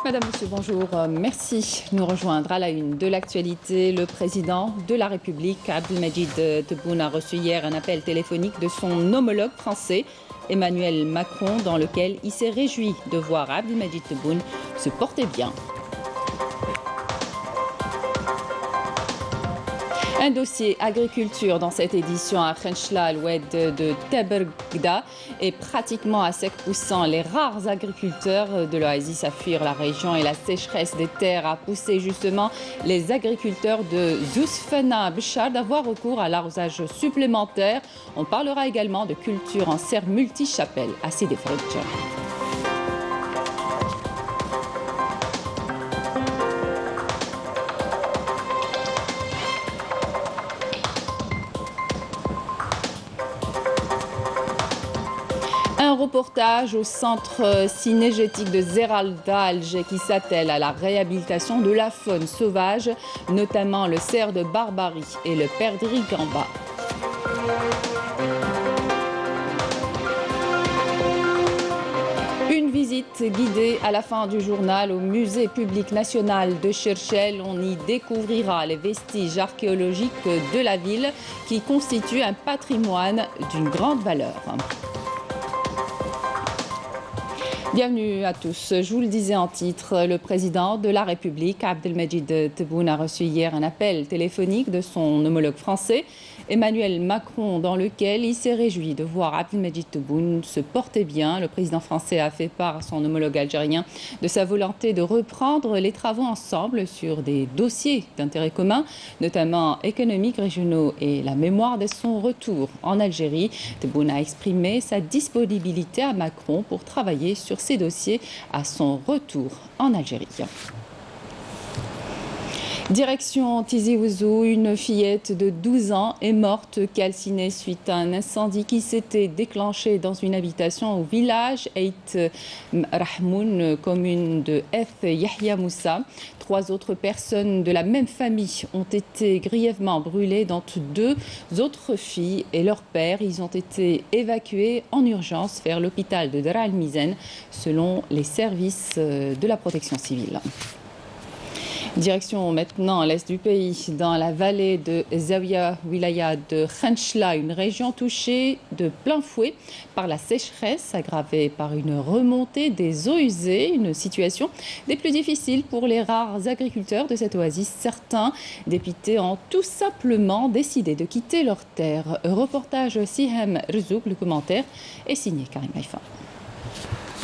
Madame, Monsieur, bonjour. Merci de nous rejoindre à la une de l'actualité. Le président de la République, Abdelmadjid Tebboune, a reçu hier un appel téléphonique de son homologue français, Emmanuel Macron, dans lequel il s'est réjoui de voir Abdelmadjid Tebboune se porter bien. Un dossier agriculture dans cette édition à Khenchela, à l'ouest de Tebergda, est pratiquement à sec, poussant les rares agriculteurs de l'oasis à fuir la région, et la sécheresse des terres a poussé justement les agriculteurs de Zousfana Béchar d'avoir recours à l'arrosage supplémentaire. On parlera également de culture en serre multichapelle à Sidi Fredja. Un reportage au centre cinégétique de Zeralda, Alger, qui s'attelle à la réhabilitation de la faune sauvage, notamment le cerf de Barbarie et le perdrix gamba. Une visite guidée à la fin du journal au musée public national de Cherchell. On y découvrira les vestiges archéologiques de la ville qui constituent un patrimoine d'une grande valeur. Bienvenue à tous. Je vous le disais en titre, le président de la République, Abdelmadjid Tebboune, a reçu hier un appel téléphonique de son homologue français, Emmanuel Macron, dans lequel il s'est réjoui de voir Abdelmadjid Tebboune se porter bien. Le président français a fait part à son homologue algérien de sa volonté de reprendre les travaux ensemble sur des dossiers d'intérêt commun, notamment économiques, régionaux et la mémoire de son retour en Algérie. Tebboune a exprimé sa disponibilité à Macron pour travailler sur ces dossiers à son retour en Algérie. Direction Tizi Ouzou, une fillette de 12 ans est morte calcinée suite à un incendie qui s'était déclenché dans une habitation au village Eit Rahmoun, commune de F. Yahya Moussa. 3 autres personnes de la même famille ont été grièvement brûlées, dont 2 autres filles et leur père. Ils ont été évacués en urgence vers l'hôpital de Dara al-Mizen, selon les services de la protection civile. Direction maintenant à l'est du pays, dans la vallée de Zaouia Wilaya de Khenchela, une région touchée de plein fouet par la sécheresse, aggravée par une remontée des eaux usées, une situation des plus difficiles pour les rares agriculteurs de cette oasis. Certains dépités ont tout simplement décidé de quitter leurs terres. Reportage Sihem Rezouk, le commentaire est signé Karim Haïfa.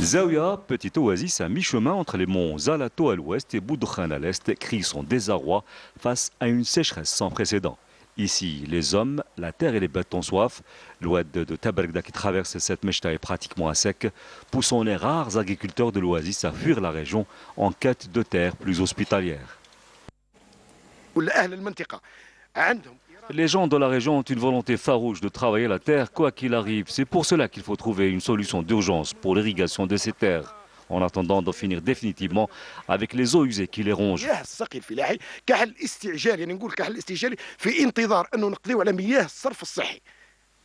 Zaouia, petite oasis à mi-chemin entre les monts Zalato à l'ouest et Boudkhan à l'est, crie son désarroi face à une sécheresse sans précédent. Ici, les hommes, la terre et les bêtes ont soif. L'oued de Tebergda qui traverse cette mechta est pratiquement à sec, poussant les rares agriculteurs de l'oasis à fuir la région en quête de terres plus hospitalières. Les gens de la région ont une volonté farouche de travailler la terre quoi qu'il arrive. C'est pour cela qu'il faut trouver une solution d'urgence pour l'irrigation de ces terres, en attendant d'en finir définitivement avec les eaux usées qui les rongent.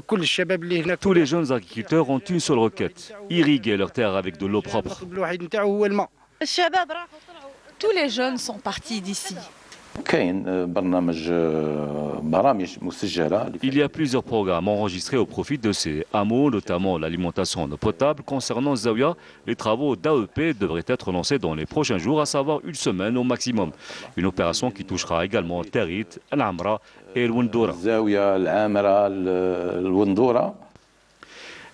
Tous les jeunes agriculteurs ont une seule requête, irriguer leurs terres avec de l'eau propre. Tous les jeunes sont partis d'ici. Il y a plusieurs programmes enregistrés au profit de ces hameaux, notamment l'alimentation en eau potable. Concernant Zaouia, les travaux d'AEP devraient être lancés dans les prochains jours, à savoir une semaine au maximum. Une opération qui touchera également Terit, Al-Amra et Al-Wendoura.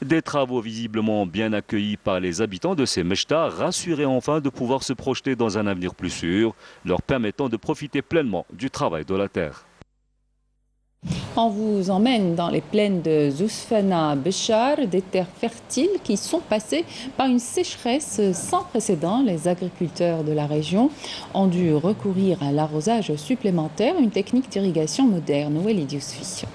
Des travaux visiblement bien accueillis par les habitants de ces mechtas, rassurés enfin de pouvoir se projeter dans un avenir plus sûr, leur permettant de profiter pleinement du travail de la terre. On vous emmène dans les plaines de Zousfana Béchar, des terres fertiles qui sont passées par une sécheresse sans précédent. Les agriculteurs de la région ont dû recourir à l'arrosage supplémentaire, une technique d'irrigation moderne. Walid Yousfi.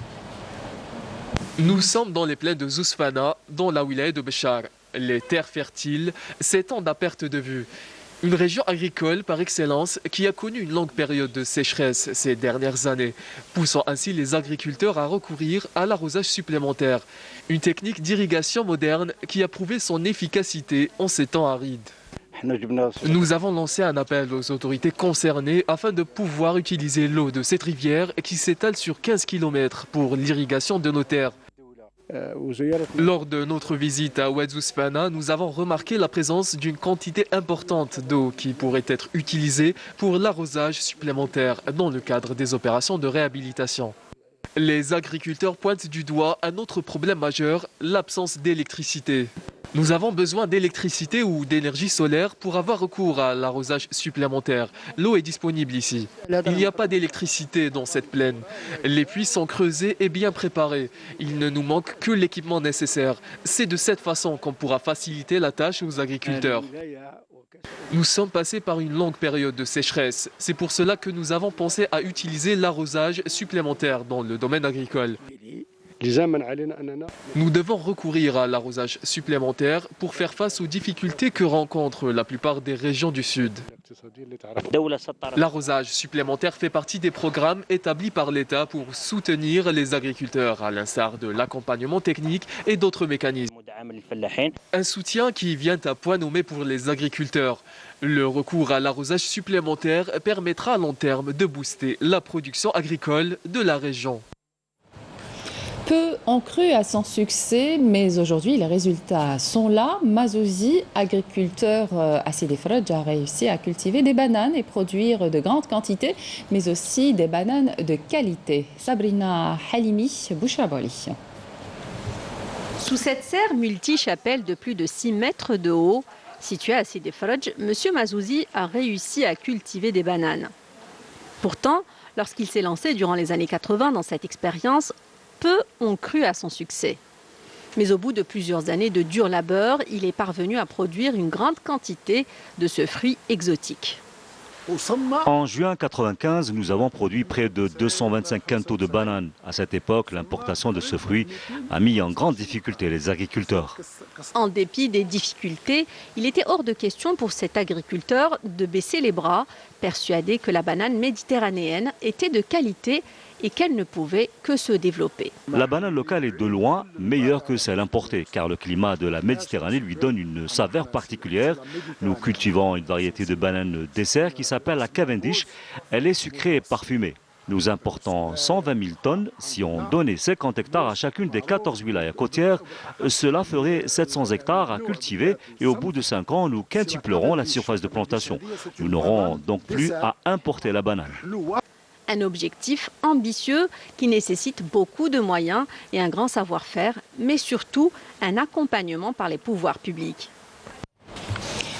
Nous sommes dans les plaines de Zousfana, dans la wilaya de Béchar. Les terres fertiles s'étendent à perte de vue. Une région agricole par excellence qui a connu une longue période de sécheresse ces dernières années, poussant ainsi les agriculteurs à recourir à l'arrosage supplémentaire. Une technique d'irrigation moderne qui a prouvé son efficacité en ces temps arides. Nous avons lancé un appel aux autorités concernées afin de pouvoir utiliser l'eau de cette rivière qui s'étale sur 15 km pour l'irrigation de nos terres. Lors de notre visite à Oued Ousfana, nous avons remarqué la présence d'une quantité importante d'eau qui pourrait être utilisée pour l'arrosage supplémentaire dans le cadre des opérations de réhabilitation. Les agriculteurs pointent du doigt un autre problème majeur, l'absence d'électricité. Nous avons besoin d'électricité ou d'énergie solaire pour avoir recours à l'arrosage supplémentaire. L'eau est disponible ici. Il n'y a pas d'électricité dans cette plaine. Les puits sont creusés et bien préparés. Il ne nous manque que l'équipement nécessaire. C'est de cette façon qu'on pourra faciliter la tâche aux agriculteurs. Nous sommes passés par une longue période de sécheresse. C'est pour cela que nous avons pensé à utiliser l'arrosage supplémentaire dans le domaine agricole. Nous devons recourir à l'arrosage supplémentaire pour faire face aux difficultés que rencontrent la plupart des régions du Sud. L'arrosage supplémentaire fait partie des programmes établis par l'État pour soutenir les agriculteurs, à l'instar de l'accompagnement technique et d'autres mécanismes. Un soutien qui vient à point nommé pour les agriculteurs. Le recours à l'arrosage supplémentaire permettra à long terme de booster la production agricole de la région. Peu ont cru à son succès, mais aujourd'hui les résultats sont là. Mazouzi, agriculteur à Sidi Fredj, a réussi à cultiver des bananes et produire de grandes quantités, mais aussi des bananes de qualité. Sabrina Halimi, Bouchaboli. Sous cette serre multi-chapelle de plus de 6 mètres de haut, située à Sidi Fredj, M. Mazouzi a réussi à cultiver des bananes. Pourtant, lorsqu'il s'est lancé durant les années 80 dans cette expérience, peu ont cru à son succès. Mais au bout de plusieurs années de dur labeur, il est parvenu à produire une grande quantité de ce fruit exotique. En juin 1995, nous avons produit près de 225 quintaux de bananes. À cette époque, l'importation de ce fruit a mis en grande difficulté les agriculteurs. En dépit des difficultés, il était hors de question pour cet agriculteur de baisser les bras, persuadé que la banane méditerranéenne était de qualité et qu'elle ne pouvait que se développer. La banane locale est de loin meilleure que celle importée, car le climat de la Méditerranée lui donne une saveur particulière. Nous cultivons une variété de banane dessert qui s'appelle la Cavendish. Elle est sucrée et parfumée. Nous importons 120 000 tonnes. Si on donnait 50 hectares à chacune des 14 wilayas côtières, cela ferait 700 hectares à cultiver et au bout de 5 ans, nous quintuplerons la surface de plantation. Nous n'aurons donc plus à importer la banane. Un objectif ambitieux qui nécessite beaucoup de moyens et un grand savoir-faire, mais surtout un accompagnement par les pouvoirs publics.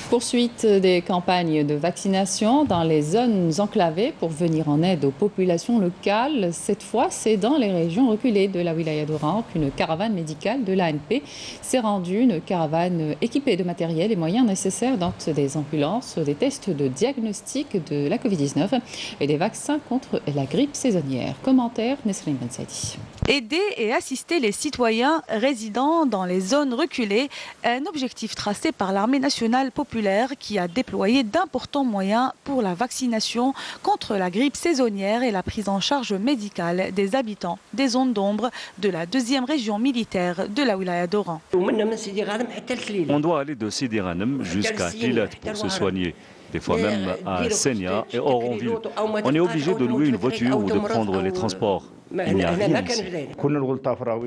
Poursuite des campagnes de vaccination dans les zones enclavées pour venir en aide aux populations locales. Cette fois, c'est dans les régions reculées de la wilaya d'Oran qu'une caravane médicale de l'ANP s'est rendue. Une caravane équipée de matériel et moyens nécessaires, dont des ambulances, des tests de diagnostic de la Covid-19 et des vaccins contre la grippe saisonnière. Commentaire, Nesrine Ben Saidi. Aider et assister les citoyens résidant dans les zones reculées, un objectif tracé par l'armée nationale populaire qui a déployé d'importants moyens pour la vaccination contre la grippe saisonnière et la prise en charge médicale des habitants des zones d'ombre de la 2e région militaire de la wilaya d'Oran. On doit aller de Sidi Ghanem jusqu'à Gilat pour se soigner. Des fois même à Senia et Oronville. On est obligé de louer une voiture ou de prendre les transports. Il n'y a rien ici.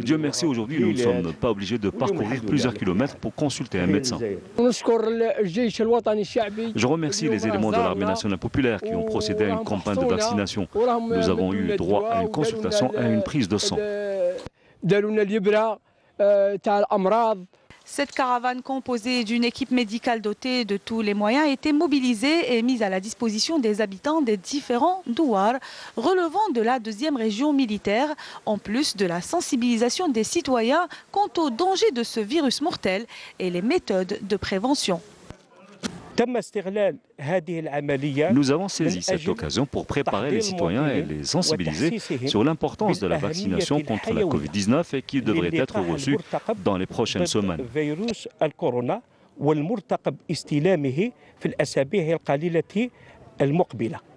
Dieu merci, aujourd'hui, nous ne sommes pas obligés de parcourir plusieurs kilomètres pour consulter un médecin. Je remercie les éléments de l'armée nationale populaire qui ont procédé à une campagne de vaccination. Nous avons eu droit à une consultation et à une prise de sang. Cette caravane composée d'une équipe médicale dotée de tous les moyens a été mobilisée et mise à la disposition des habitants des différents douars relevant de la 2e région militaire, en plus de la sensibilisation des citoyens quant aux dangers de ce virus mortel et les méthodes de prévention. Nous avons saisi cette occasion pour préparer les citoyens et les sensibiliser sur l'importance de la vaccination contre la Covid-19 et qui devrait être reçue dans les prochaines semaines.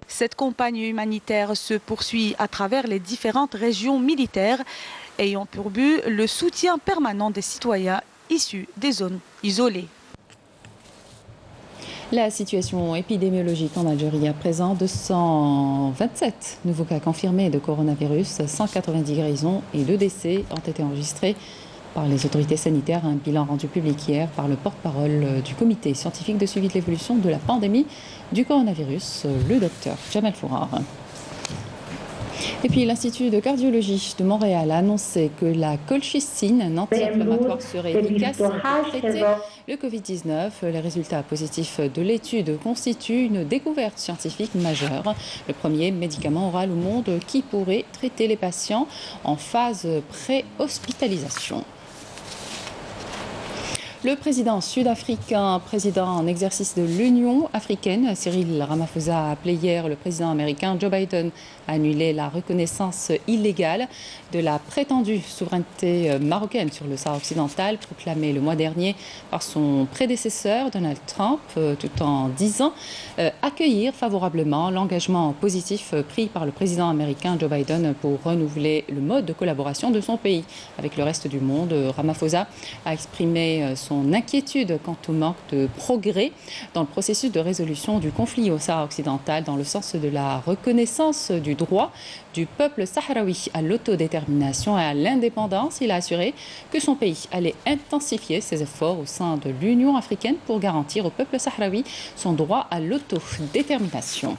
Cette campagne humanitaire se poursuit à travers les différentes régions militaires ayant pour but le soutien permanent des citoyens issus des zones isolées. La situation épidémiologique en Algérie à présent, 227 nouveaux cas confirmés de coronavirus, 190 guérisons et 2 décès ont été enregistrés par les autorités sanitaires. Un bilan rendu public hier par le porte-parole du comité scientifique de suivi de l'évolution de la pandémie du coronavirus, le docteur Jamal Fourar. Et puis l'Institut de cardiologie de Montréal a annoncé que la colchicine, un anti-inflammatoire, serait efficace pour traiter le Covid-19. Les résultats positifs de l'étude constituent une découverte scientifique majeure. Le premier médicament oral au monde qui pourrait traiter les patients en phase pré-hospitalisation. Le président sud-africain, président en exercice de l'Union africaine, Cyril Ramaphosa, a appelé hier le président américain Joe Biden à annuler la reconnaissance illégale de la prétendue souveraineté marocaine sur le Sahara occidental, proclamée le mois dernier par son prédécesseur Donald Trump, tout en disant accueillir favorablement l'engagement positif pris par le président américain Joe Biden pour renouveler le mode de collaboration de son pays avec le reste du monde. Ramaphosa a exprimé son inquiétude quant au manque de progrès dans le processus de résolution du conflit au Sahara occidental dans le sens de la reconnaissance du droit du peuple sahraoui à l'autodétermination et à l'indépendance. Il a assuré que son pays allait intensifier ses efforts au sein de l'Union africaine pour garantir au peuple sahraoui son droit à l'autodétermination.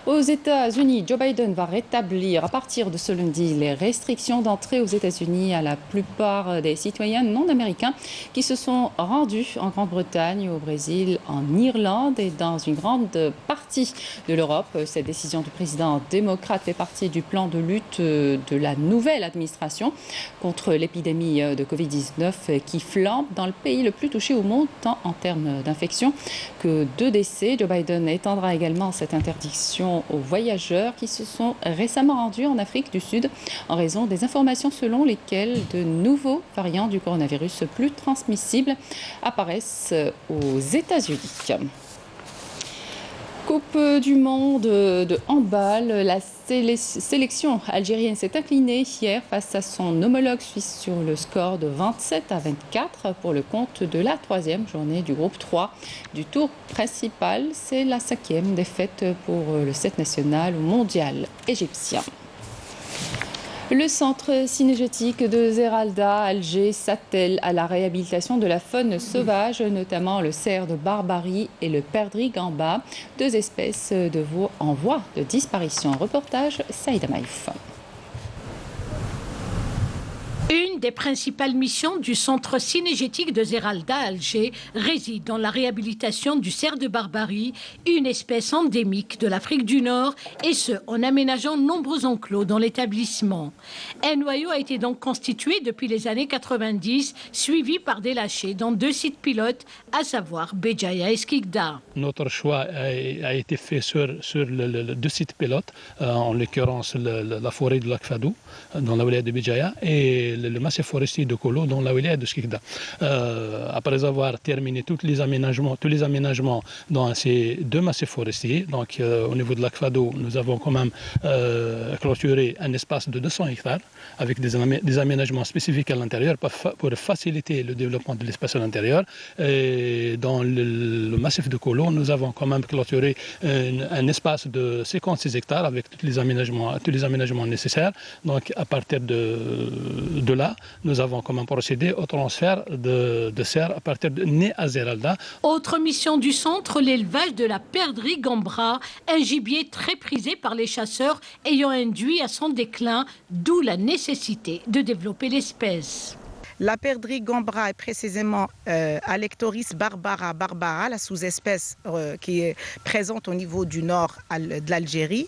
Aux États-Unis, Joe Biden va rétablir à partir de ce lundi les restrictions d'entrée aux États-Unis à la plupart des citoyens non américains qui se sont rendus en Grande-Bretagne, au Brésil, en Irlande et dans une grande partie de l'Europe. Cette décision du président démocrate fait partie du plan de lutte de la nouvelle administration contre l'épidémie de Covid-19 qui flambe dans le pays le plus touché au monde, tant en termes d'infection que de décès. Joe Biden étendra également cette interdiction aux voyageurs qui se sont récemment rendus en Afrique du Sud en raison des informations selon lesquelles de nouveaux variants du coronavirus plus transmissibles apparaissent aux États-Unis. Coupe du monde de handball, la sélection algérienne s'est inclinée hier face à son homologue suisse sur le score de 27-24 pour le compte de la 3e journée du groupe 3 du tour principal. C'est la 5e défaite pour le 7 national mondial égyptien. Le centre cynégétique de Zeralda, Alger, s'attelle à la réhabilitation de la faune sauvage, notamment le cerf de Barbarie et le perdrix gamba, 2 espèces de veaux en voie de disparition. Reportage Saïda Maïf. Une des principales missions du centre cynégétique de Zeralda à Alger réside dans la réhabilitation du cerf de Barbarie, une espèce endémique de l'Afrique du Nord, et ce, en aménageant nombreux enclos dans l'établissement. Un noyau a été donc constitué depuis les années 90, suivi par des lâchers dans 2 sites pilotes, à savoir Béjaïa et Skikda. Notre choix a été fait sur le 2 sites pilotes, en l'occurrence la forêt de Lakfadou, dans la wilaya de Béjaïa, et le massif forestier de Kolo dans la wilaya de Skikda. Après avoir terminé tous les aménagements dans ces 2 massifs forestiers, donc au niveau de l'Akfado, nous avons quand même clôturé un espace de 200 hectares avec des aménagements spécifiques à l'intérieur pour faciliter le développement de l'espace à l'intérieur. Et dans le massif de Kolo, nous avons quand même clôturé un espace de 56 hectares avec tous les aménagements nécessaires. Donc à partir de là, nous avons quand même procédé au transfert de cerfs à partir de nés à Zeralda. Autre mission du centre, l'élevage de la perdrix gambra, un gibier très prisé par les chasseurs ayant induit à son déclin, d'où la nécessité de développer l'espèce. La perdrix gambra est précisément Alectoris barbara, la sous-espèce qui est présente au niveau du nord de l'Algérie,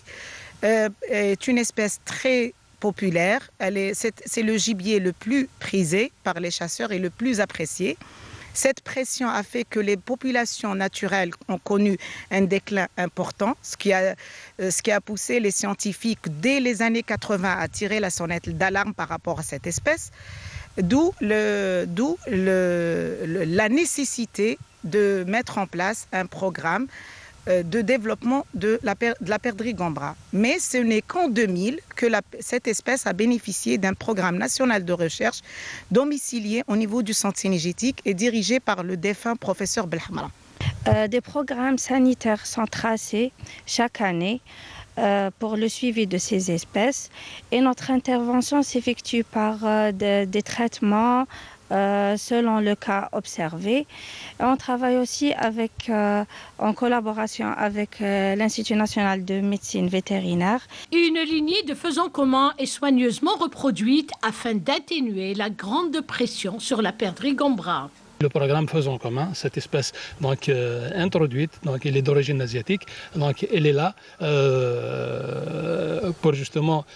est une espèce très populaire. C'est le gibier le plus prisé par les chasseurs et le plus apprécié. Cette pression a fait que les populations naturelles ont connu un déclin important, ce qui a poussé les scientifiques dès les années 80 à tirer la sonnette d'alarme par rapport à cette espèce, d'où la nécessité de mettre en place un programme de développement de la perdrix gambra. Mais ce n'est qu'en 2000 que cette espèce a bénéficié d'un programme national de recherche domicilié au niveau du centre cynégétique et dirigé par le défunt professeur Belhamra. Des programmes sanitaires sont tracés chaque année pour le suivi de ces espèces et notre intervention s'effectue par des traitements selon le cas observé. Et on travaille aussi en collaboration avec l'Institut national de médecine vétérinaire. Une lignée de faisans communs est soigneusement reproduite afin d'atténuer la grande pression sur la perdrix gambra. Le programme Faisons commun, cette espèce donc, introduite, donc, elle est d'origine asiatique, donc elle est là pour justement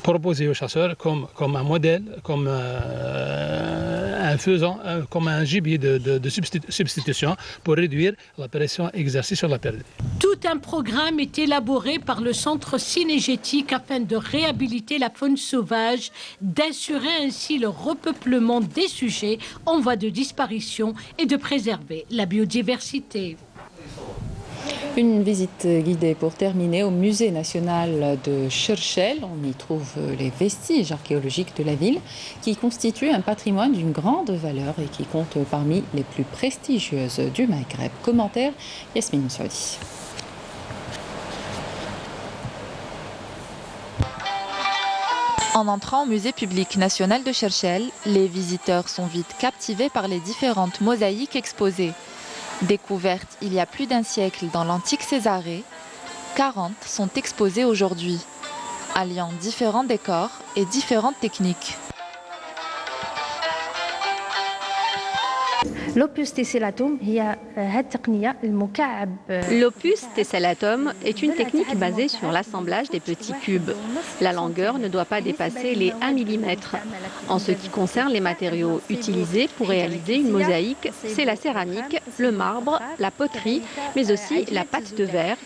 proposer aux chasseurs comme un modèle, comme un faisan, comme un gibier de substitution pour réduire la pression exercée sur la perdrix. Tout un programme est élaboré par le centre cynégétique afin de réhabiliter la faune sauvage, d'assurer ainsi le repeuplement des sujets en voie de disparition et de préserver la biodiversité. Une visite guidée pour terminer au musée national de Cherchell. On y trouve les vestiges archéologiques de la ville qui constituent un patrimoine d'une grande valeur et qui compte parmi les plus prestigieuses du Maghreb. Commentaire Yasmine Saoudi. En entrant au musée public national de Cherchell, les visiteurs sont vite captivés par les différentes mosaïques exposées. Découvertes il y a plus d'un siècle dans l'antique Césarée, 40 sont exposées aujourd'hui, alliant différents décors et différentes techniques. L'opus tessellatum est une technique basée sur l'assemblage des petits cubes. La longueur ne doit pas dépasser les 1 mm. En ce qui concerne les matériaux utilisés pour réaliser une mosaïque, c'est la céramique, le marbre, la poterie, mais aussi la pâte de verre.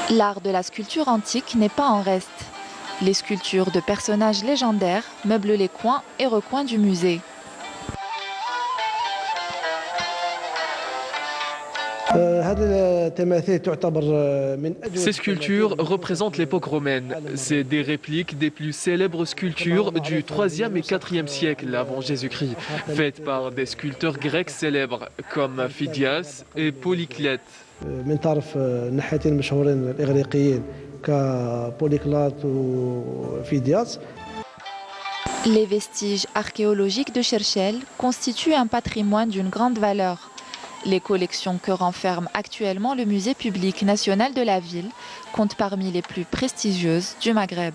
L'art de la sculpture antique n'est pas en reste. Les sculptures de personnages légendaires meublent les coins et recoins du musée. Ces sculptures représentent l'époque romaine. C'est des répliques des plus célèbres sculptures du 3e et 4e siècle avant Jésus-Christ, faites par des sculpteurs grecs célèbres comme Phidias et Polyclète. Les vestiges archéologiques de Cherchell constituent un patrimoine d'une grande valeur. Les collections que renferme actuellement le musée public national de la ville comptent parmi les plus prestigieuses du Maghreb.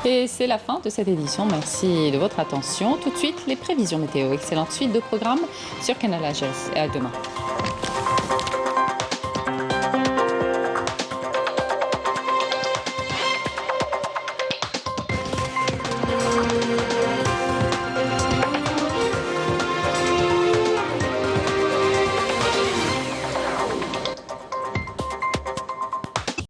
Et c'est la fin de cette édition. Merci de votre attention. Tout de suite, les prévisions météo. Excellente suite de programmes sur Canal Agence. Et à demain.